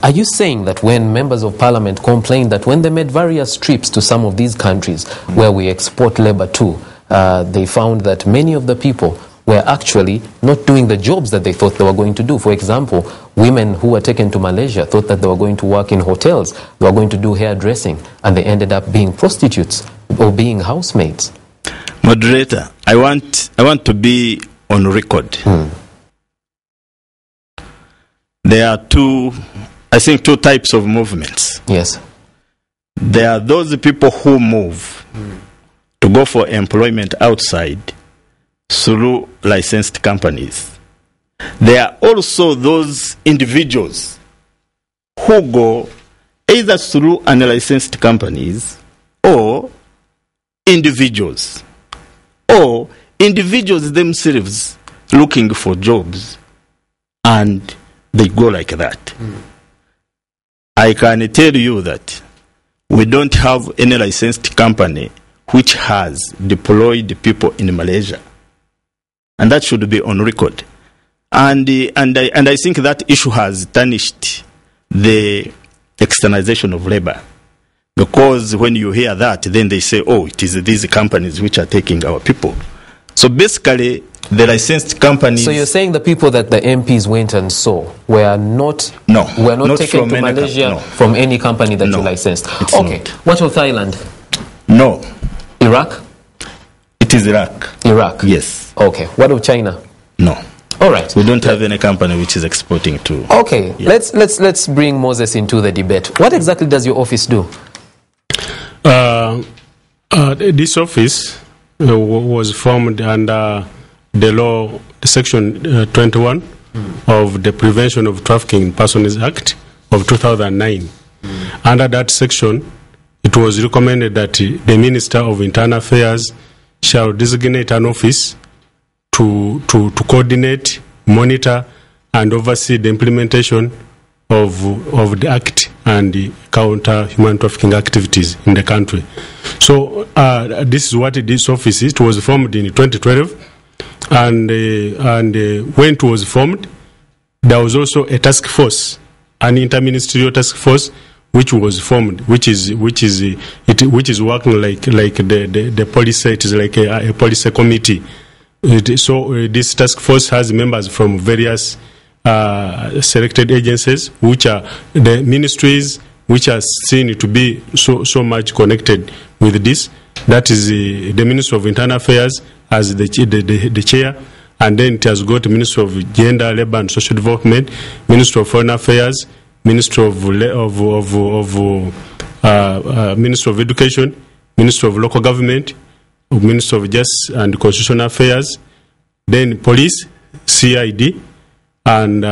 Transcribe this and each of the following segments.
are you saying that when members of parliament complained that when they made various trips to some of these countries where we export labor to, they found that many of the people were actually not doing the jobs that they thought they were going to do? For example, women who were taken to Malaysia thought that they were going to work in hotels, they were going to do hairdressing, and they ended up being prostitutes or being housemaids. Moderator, I want to be on record. There are two types of movements. Yes. There are those people who move to go for employment outside through licensed companies. There are also those individuals who go either through unlicensed companies or individuals themselves looking for jobs, and they go like that. I can tell you that we don't have any licensed company which has deployed people in Malaysia, and that should be on record. And I think that issue has tarnished the externalization of labor, because when you hear that, then they say, oh, it is these companies which are taking our people. So basically, the licensed companies... So you're saying the people that the MPs went and saw were not taken to Malaysia from any company that you licensed? Okay. Not. What of Thailand? No. Iraq? It is Iraq. Iraq? Yes. Okay. What of China? No. All right. We don't have any company which is exporting to... Okay. Yeah. Let's bring Moses into the debate. What exactly does your office do? This office was formed under the law, Section 21 of the Prevention of Trafficking in Persons Act of 2009. Under that section, it was recommended that the Minister of Internal Affairs shall designate an office to coordinate, monitor, and oversee the implementation of the Act and the counter human trafficking activities in the country. So this is what this office is. It was formed in 2012, and when it was formed, there was also a task force, an interministerial task force, which was formed, which is working like the policy. It is like a policy committee. So this task force has members from various selected agencies, which are the ministries which are seen to be so much connected with this. That is the Ministry of Internal Affairs as the chair, and then it has got the Ministry of Gender, Labour and Social Development, Ministry of Foreign Affairs, Ministry of Ministry of Education, Ministry of Local Government, Ministry of Justice and Constitutional Affairs, then Police, CID, and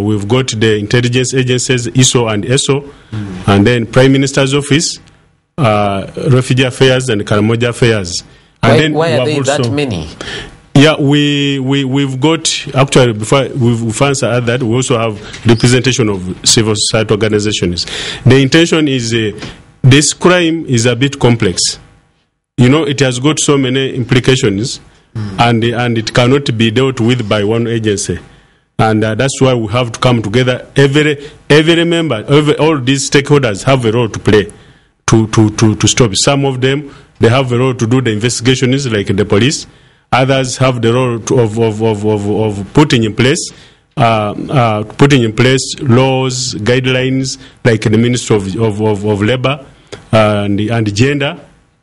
we've got the intelligence agencies, ISO and ESO, and then Prime Minister's Office, Refugee Affairs and Karamoja Affairs. And why are there that many? Yeah, we've got, actually, before we've answered that, we also have representation of civil society organizations. The intention is, this crime is a bit complex. You know, it has got so many implications, and it cannot be dealt with by one agency. And that's why we have to come together. Every member, all these stakeholders have a role to play to stop. Some of them, they have a role to do the investigations, like the police. Others have the role of putting in place laws, guidelines, like the Ministry of Labour and Gender,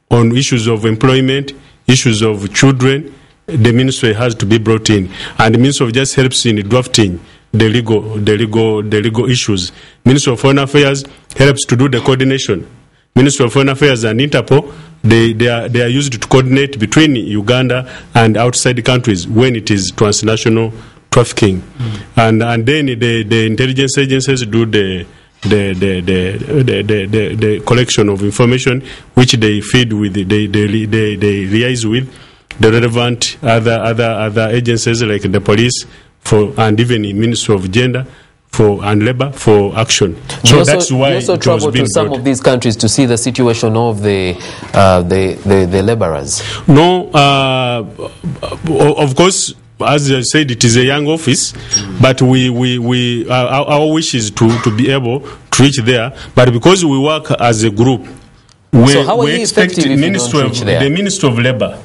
on issues of employment, issues of children. The ministry has to be brought in, and the Ministry of Justice helps in drafting the legal issues. Ministry of Foreign Affairs helps to do the coordination. Ministry of Foreign Affairs and Interpol, they are used to coordinate between Uganda and outside countries when it is transnational trafficking. And then the intelligence agencies do the collection of information, which they feed with, they liaise with the relevant other agencies like the police and even the Ministry of Gender and Labour for action. So that's why you also travel to some of these countries to see the situation of the labourers. No, of course as I said, it is a young office, but our wish is to be able to reach there. But because we work as a group, we expect the Ministry of Labour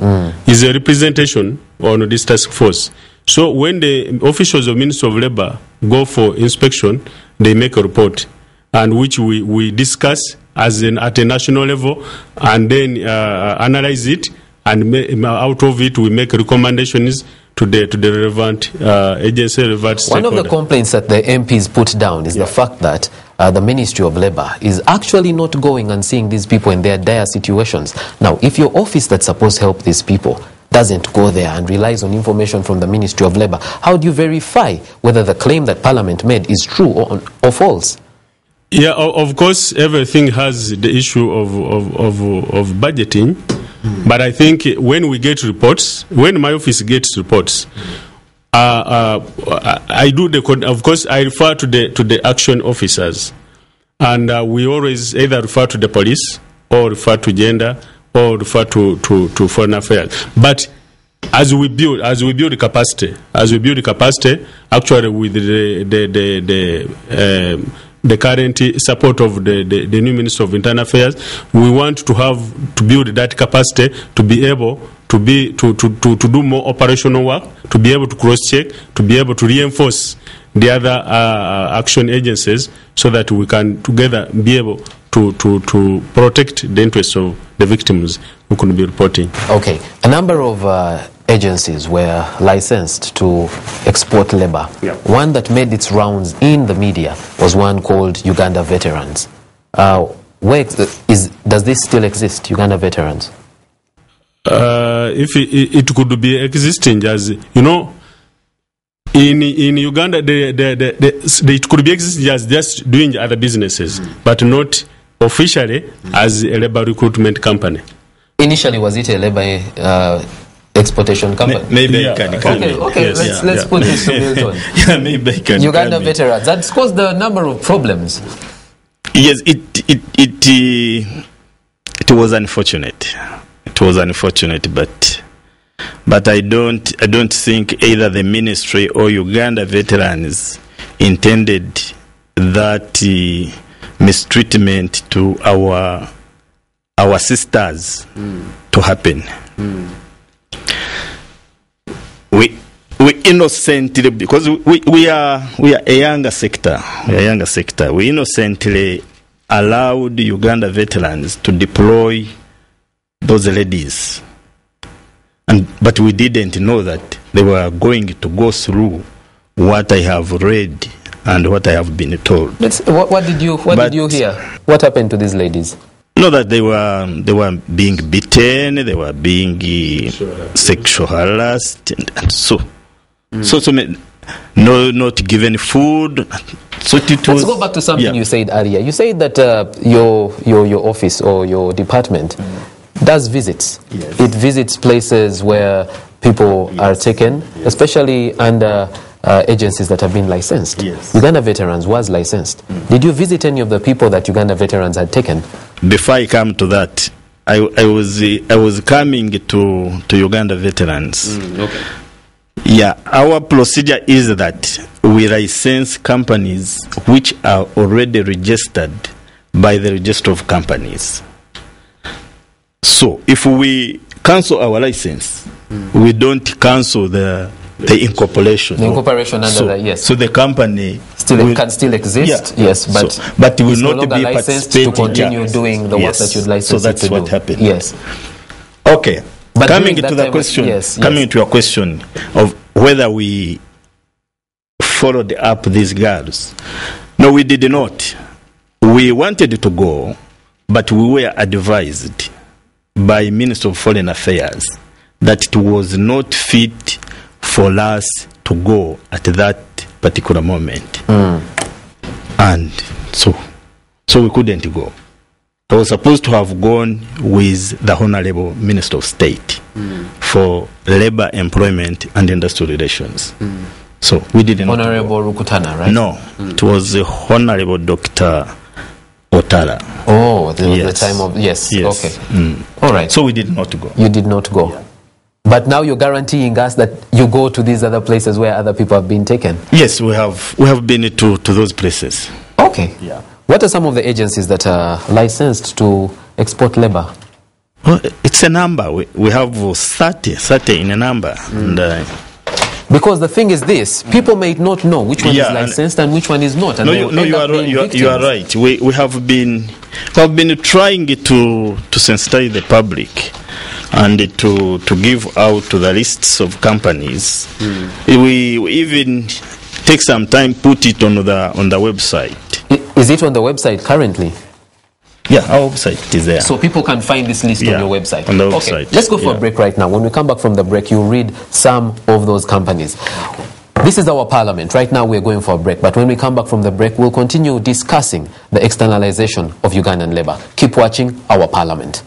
is a representation on this task force. So when the officials of Ministry of Labour go for inspection, they make a report, and which we discuss at a national level, and then analyze it, and out of it we make recommendations to the relevant agency, relevant stakeholder. One of the complaints that the MPs put down is the fact that the Ministry of Labour is actually not going and seeing these people in their dire situations. Now, if your office that's supposed to help these people doesn't go there and relies on information from the Ministry of Labour, how do you verify whether the claim that Parliament made is true or false? Yeah, of course, everything has the issue of budgeting. But I think when we get reports, when my office gets reports, I do of course, I refer to the action officers, and we always either refer to the police or refer to gender or refer to foreign affairs. But as we build capacity, actually with the current support of the new Minister of Internal Affairs, we want to build that capacity to be able to do more operational work, to be able to cross-check, to be able to reinforce the other action agencies, so that we can together be able to protect the interests of the victims who could be reporting. Okay, a number of agencies were licensed to export labor. Yeah. One that made its rounds in the media was one called Uganda Veterans. Does this still exist, Uganda Veterans? If it could be existing, as you know, in Uganda, it could be existing as just doing other businesses, but not officially as a labor recruitment company. Initially, was it a labor exportation company? Maybe Okay, yes, let's put this to Milton. Yeah, maybe I can. Uganda Veterans, that's caused a number of problems. Yes, it was unfortunate. It was unfortunate, but I don't think either the ministry or Uganda Veterans intended that mistreatment to our sisters to happen. We innocently, because we are a younger sector. We innocently allowed Uganda Veterans to deploy those ladies, but we didn't know that they were going to go through what I have read and what I have been told. What did you hear? What happened to these ladies? No, that they were being beaten, they were being sexual harassed, and so not given food. So let's go back to something you said earlier. You said that your office or your department does visits. Yes. It visits places where people are taken, especially under agencies that have been licensed. Yes. Uganda Veterans was licensed. Did you visit any of the people that Uganda Veterans had taken? Before I come to that, I was coming to Uganda Veterans. Okay. Yeah, our procedure is that we license companies which are already registered by the register of companies. So if we cancel our license, we don't cancel the incorporation. The incorporation under yes. So the company can still exist, yes, but it will no not be licensed to continue doing the work that you'd license. So that's to what do. happened. Yes. Okay. But coming to the question, coming to your question of whether we followed up these girls, no, we did not. We wanted to go, but we were advised by Minister of Foreign Affairs that it was not fit for us to go at that particular moment. And so we couldn't go. I was supposed to have gone with the Honorable Minister of State for Labor, Employment and Industrial Relations. So we didn't. Honorable Rukutana, right? No, it was the Honorable Dr. Otara. Oh, the time of yes. Okay. All right. So we did not go. You did not go. Yeah. But now you're guaranteeing us that you go to these other places where other people have been taken? Yes, we have been to those places. Okay. Yeah. What are some of the agencies that are licensed to export labor? Well, it's a number. We have 30 in a number. And, because the thing is this, people may not know which one is licensed and which one is not. And you are right. We have been trying to sensitize the public and to give out to the lists of companies. We even take some time, put it on the website. Is it on the website currently? Yeah, our website is there. So people can find this list on your website? On the website. Okay, let's go for a break right now. When we come back from the break, you'll read some of those companies. This is our parliament. Right now we're going for a break. But when we come back from the break, we'll continue discussing the externalization of Ugandan labor. Keep watching our parliament.